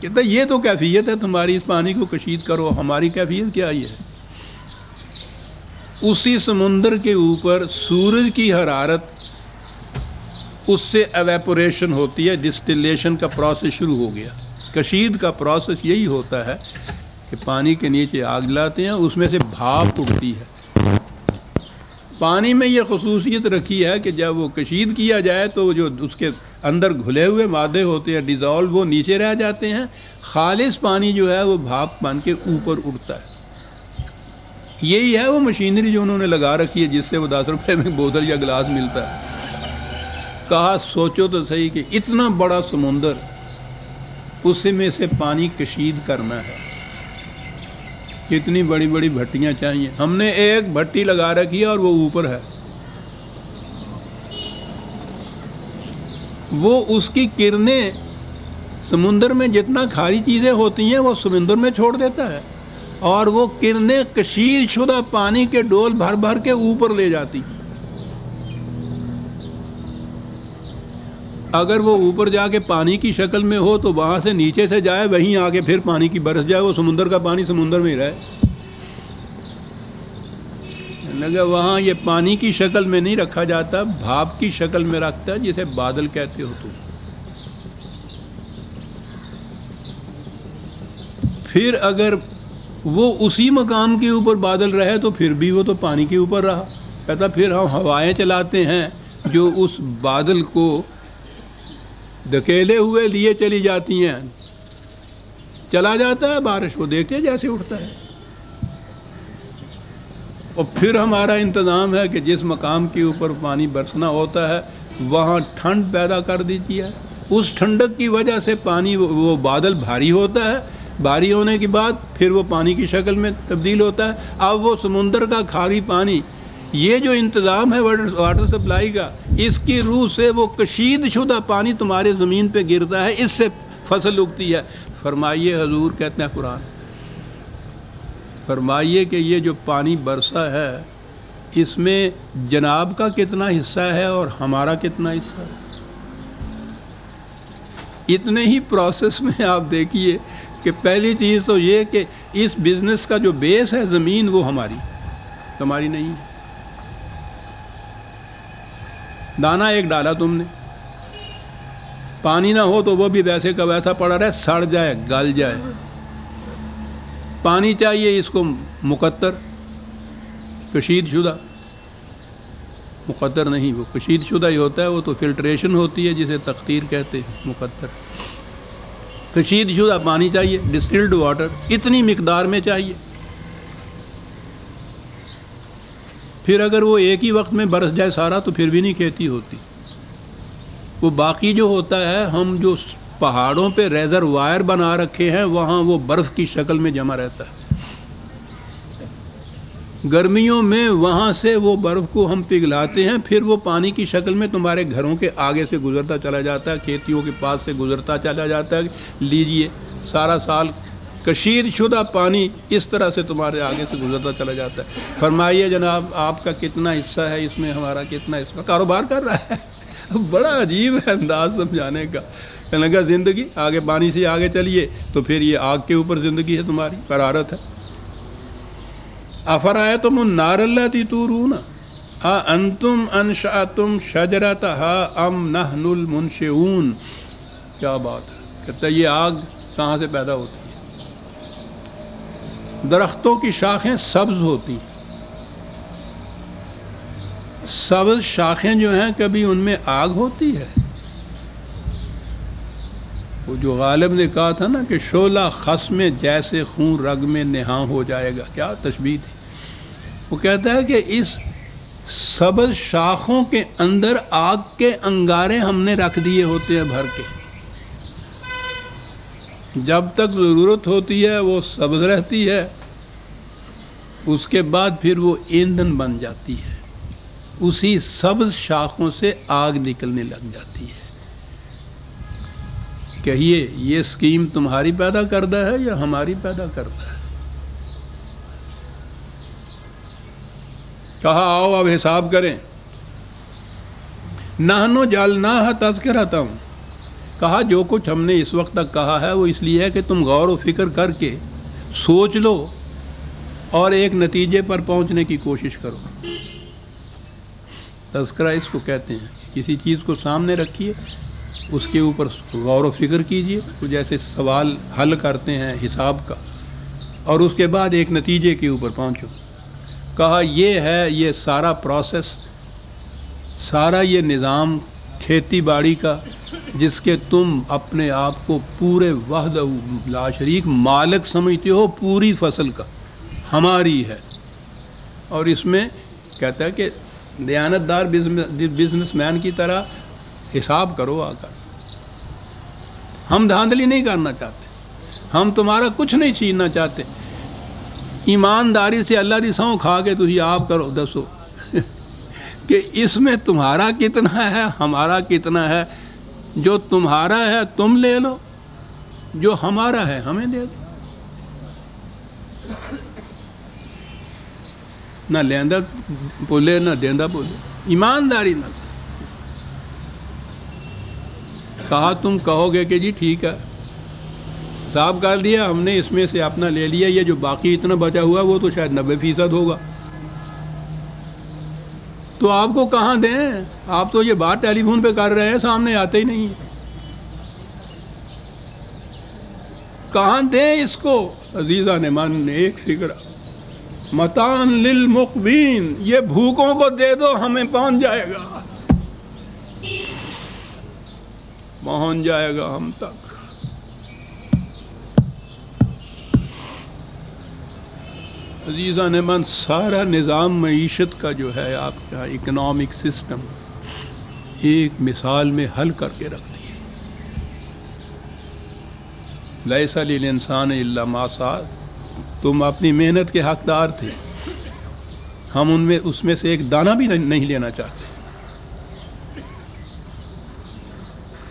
کہتا ہے یہ تو کیفیت ہے تمہاری، اس پانی کو کشید کرو، ہماری کیفیت کیا یہ ہے؟ اسی سمندر کے اوپر سورج کی حرارت، اس سے ایویپوریشن ہوتی ہے، ڈسٹیلیشن کا پروسیس شروع ہو گیا۔ کشید کا پروسیس یہی ہوتا ہے کہ پانی کے نیچے آگ لاتے ہیں، اس میں سے بھاپ اٹھتی ہے۔ پانی میں یہ خصوصیت رکھی ہے کہ جب وہ کشید کیا جائے تو جو اس کے اندر گھلے ہوئے مادے ہوتے ہیں ڈیزالو، وہ نیچے رہ جاتے ہیں، خالص پانی جو ہے وہ بھاپ بن کے اوپر اڑتا ہے۔ یہی ہے وہ مشینری جو انہوں نے لگا رکھی ہے، جس سے وہ 10 روپے میں بوتل یا گلاس ملتا ہے۔ کہا سوچو تو صحیح کہ اتنا بڑا سمندر، اس میں سے پانی کشید کرنا ہے، کتنی بڑی بڑی بھٹیاں چاہیے۔ ہم نے ایک بھٹی لگا رکھی ہے اور وہ اوپر ہے، وہ اس کی کرنیں سمندر میں جتنا کھاری چیزیں ہوتی ہیں وہ سمندر میں چھوڑ دیتا ہے، اور وہ کرنیں کشید شدہ پانی کے ڈول بھر بھر کے اوپر لے جاتی ہیں۔ اگر وہ اوپر جا کے پانی کی شکل میں ہو تو وہاں سے نیچے سے جائے، وہیں آگے پھر پانی کی برس جائے، وہ سمندر کا پانی سمندر میں ہی رہے۔ لگا وہاں یہ پانی کی شکل میں نہیں رکھا جاتا، بھاپ کی شکل میں رکھتا ہے، جسے بادل کہتے ہو تم۔ پھر اگر وہ اسی مقام کے اوپر بادل رہے تو پھر بھی وہ تو پانی کے اوپر رہا۔ کہتا پھر ہم ہوائیں چلاتے ہیں جو اس بادل کو دھکیلے ہوئے لیے چلی جاتی ہیں، چلا جاتا ہے، بارش کو دیکھتے جیسے اٹھتا ہے۔ اور پھر ہمارا انتظام ہے کہ جس مقام کے اوپر پانی برسنا ہوتا ہے وہاں ٹھنڈ پیدا کر دیتی ہے، اس ٹھنڈک کی وجہ سے پانی وہ بادل بھاری ہوتا ہے، بھاری ہونے کے بعد پھر وہ پانی کی شکل میں تبدیل ہوتا ہے۔ اب وہ سمندر کا کھاری پانی، یہ جو انتظام ہے واٹر سپلائی کا، اس کی روح سے وہ کشید شدہ پانی تمہارے زمین پہ گرتا ہے، اس سے فصل اگتی ہے۔ فرمائیے حضور کہتے ہیں قرآن، فرمائیے کہ یہ جو پانی برسا ہے اس میں جناب کا کتنا حصہ ہے اور ہمارا کتنا حصہ ہے؟ اتنے ہی پروسیس میں آپ دیکھیے کہ پہلی چیز تو یہ کہ اس بزنس کا جو بیس ہے زمین، وہ تمہاری نہیں ہے۔ دانا ایک ڈالا تم نے، پانی نہ ہو تو وہ بھی ویسے کا ویسا پڑا رہے، سڑ جائے، گل جائے۔ پانی چاہیے اس کو مقطر، کشید شدہ، مقطر نہیں، وہ کشید شدہ ہی ہوتا ہے، وہ تو فلٹریشن ہوتی ہے جسے تقطیر کہتے ہیں، مقطر۔ کشید شدہ پانی چاہیے، ڈسٹلڈ واٹر اتنی مقدار میں چاہیے۔ پھر اگر وہ ایک ہی وقت میں برس جائے سارا تو پھر بھی نہیں کھیتی ہوتی۔ وہ باقی جو ہوتا ہے، ہم جو پہاڑوں پہ ریزروائر بنا رکھے ہیں وہاں وہ برف کی شکل میں جمع رہتا ہے۔ گرمیوں میں وہاں سے وہ برف کو ہم پگھلاتے ہیں، پھر وہ پانی کی شکل میں تمہارے گھروں کے آگے سے گزرتا چلا جاتا ہے، کھیتیوں کے پاس سے گزرتا چلا جاتا ہے۔ لیجئے سارا سال کشید شدہ پانی اس طرح سے تمہارے آگے سے گزرتا چلا جاتا ہے۔ فرمائیے جناب آپ کا کتنا حصہ ہے اس میں، ہمارا کتنا حصہ؟ کاروبار کر رہا ہے۔ بڑا عجیب ہے انداز سمجھانے کا۔ کہنے لگا زندگی آگے، پانی سے آگے چلیے تو پھر یہ آگ کے اوپر زندگی ہے، تمہاری حرارت ہے۔ افرأیتم النار التی تورون اانتم انشأتم شجرتها ام نحن المنشئون۔ کیا بات ہے، کہتا ہے یہ آگ کہاں سے پیدا ہوتی ہے؟ درختوں کی شاخیں سبز ہوتی ہیں، سبز شاخیں جو ہیں کبھی ان میں آگ ہوتی ہے؟ وہ جو غالب نے کہا تھا نا کہ شعلہ خس میں جیسے خون رگ میں نہاں ہو جائے گا، کیا تشبیہ تھی۔ وہ کہتا ہے کہ اس سبز شاخوں کے اندر آگ کے انگارے ہم نے رکھ دیے ہوتے ہیں بھر کے، جب تک ضرورت ہوتی ہے وہ سبز رہتی ہے، اس کے بعد پھر وہ ایندھن بن جاتی ہے، اسی سبز شاخوں سے آگ نکلنے لگ جاتی ہے۔ کہیے یہ اسکیم تمہاری پیدا کردہ ہے یا ہماری پیدا کردہ ہے؟ کہا آؤ اب حساب کریں۔ نحن جعلناها تذکرۃ، کہا جو کچھ ہم نے اس وقت تک کہا ہے وہ اس لیے ہے کہ تم غور و فکر کر کے سوچ لو اور ایک نتیجے پر پہنچنے کی کوشش کرو. تذکرہ اس کو کہتے ہیں. کسی چیز کو سامنے رکھیے، اس کے اوپر غور و فکر کیجیے، تو جیسے سوال حل کرتے ہیں حساب کا، اور اس کے بعد ایک نتیجے کے اوپر پہنچو. کہا یہ ہے یہ سارا پروسیس، سارا یہ نظام کھیتی باڑی کا، جس کے تم اپنے آپ کو پورے وحدہ لا شریک مالک سمجھتے ہو، پوری فصل کا ہماری ہے. اور اس میں کہتا ہے کہ دیانت دار بزنس مین کی طرح حساب کرو آ کر. ہم دھاندلی نہیں کرنا چاہتے، ہم تمہارا کچھ نہیں چھیننا چاہتے. ایمانداری سے اللہ دی سਹੁੰ کھا کے تھی آپ کرو دسو کہ اس میں تمہارا کتنا ہے، ہمارا کتنا ہے. جو تمہارا ہے تم لے لو، جو ہمارا ہے ہمیں دے دو. نہ لیندہ بولے نہ دیندہ بولے، ایمانداری نہ. کہا تم کہو گے کہ جی ٹھیک ہے حساب کر دیا ہم نے، اس میں سے اپنا لے لیا، یہ جو باقی اتنا بچا ہوا وہ تو شاید 90% ہوگا. تو آپ کو کہاں دیں؟ آپ تو یہ بات ٹیلی فون پہ کر رہے ہیں، سامنے آتے ہی نہیں. کہاں دیں اس کو؟ عزیزہ نے من ایک فکر، متان للمقوین، یہ بھوکوں کو دے دو ہمیں پہنچ جائے گا، پہنچ جائے گا ہم تک. عزیزہ نے من سارا نظام معیشت کا جو ہے آپ کا اکنامک سسٹم ایک مثال میں حل کر کے رکھ دیا. لیس للانسان الا ما سعی. تم اپنی محنت کے حقدار تھے، ہم اس میں سے ایک دانہ بھی نہیں لینا چاہتے،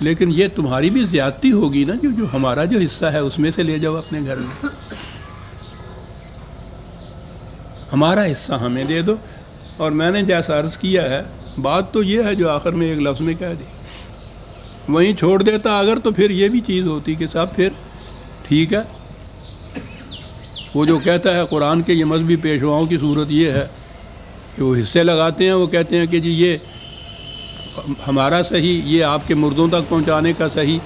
لیکن یہ تمہاری بھی زیادتی ہوگی نا، جو ہمارا جو حصہ ہے اس میں سے لے جاؤ اپنے گھر میں، ہمارا حصہ ہمیں دے دو. اور میں نے جیسا عرض کیا ہے، بات تو یہ ہے جو آخر میں ایک لفظ میں کہہ دی. وہیں چھوڑ دیتا اگر تو پھر یہ بھی چیز ہوتی کہ صاحب پھر ٹھیک ہے. وہ جو کہتا ہے قرآن کے یہ مذہبی پیشواؤں کی صورت یہ ہے کہ وہ حصے لگاتے ہیں، وہ کہتے ہیں کہ جی یہ ہمارا صحیح، یہ آپ کے مردوں تک پہنچانے کا صحیح،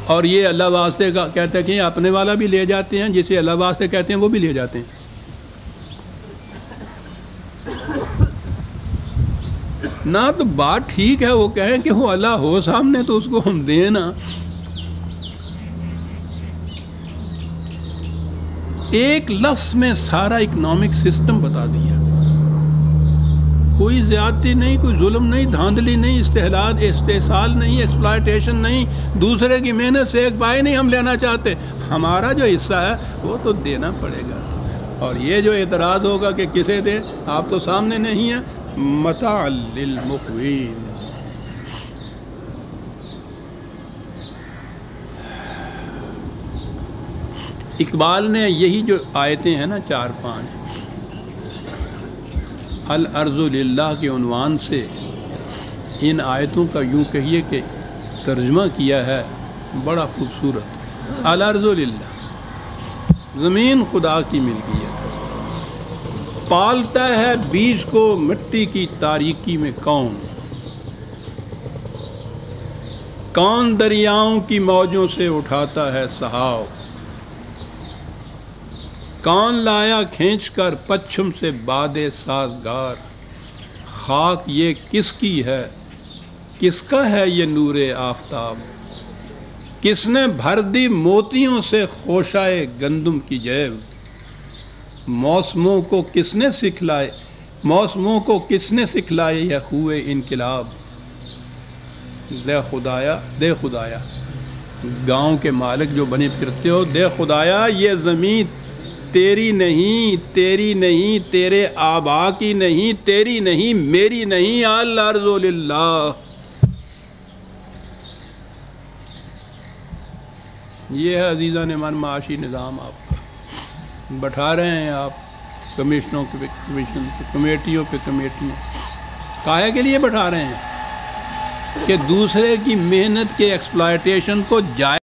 اور یہ اللہ واسطے کا کہتے ہیں کہ یہ اپنے والا بھی لے جاتے ہیں، جسے اللہ واسطے کہتے ہیں وہ بھی لے جاتے ہیں. نہ تو بات ٹھیک ہے وہ کہیں کہ وہ اللہ ہو سامنے تو اس کو ہم دیں نا. ایک لفظ میں سارا اکنامک سسٹم بتا دیا. کوئی زیادتی نہیں، کوئی ظلم نہیں، دھاندلی نہیں، استحصال نہیں، ایکسپلائٹیشن نہیں، دوسرے کی محنت سے ایک پائے نہیں ہم لینا چاہتے. ہمارا جو حصہ ہے وہ تو دینا پڑے گا. اور یہ جو اعتراض ہوگا کہ کسے دیں، آپ تو سامنے نہیں ہیں. متاع للمقوین. اقبال نے یہی جو آیتیں ہیں نا 4-5 الارض للہ کے عنوان سے ان آیتوں کا یوں کہیے کہ ترجمہ کیا ہے بڑا خوبصورت. الارض للہ، زمین خدا کی ملکیت ہے. پالتا ہے بیج کو مٹی کی تاریکی میں کون، کون دریاؤں کی موجوں سے اٹھاتا ہے سہاؤ، کون لایا کھینچ کر پچھم سے باد سازگار. خاک یہ کس کی ہے، کس کا ہے یہ نور آفتاب، کس نے بھر دی موتیوں سے خوشائے گندم کی جیب. موسموں کو کس نے سکھلائے، موسموں کو کس نے سکھلائے یہ خوئے انقلاب. دے خدایا، دے خدایا، گاؤں کے مالک جو بنے پھرتے ہو، دے خدایا یہ زمین تیری نہیں، تیری نہیں، تیرے آبا کی نہیں، تیری نہیں، میری نہیں. الارض للہ. یہ ہے عزیزہ نے من معاشی نظام آپ کا. بٹھا رہے ہیں آپ کمیشنوں پہ کمیشن، کمیٹیوں پہ کمیٹیاں. کاہے کے لیے بٹھا رہے ہیں؟ کہ دوسرے کی محنت کے ایکسپلائٹیشن کو جائز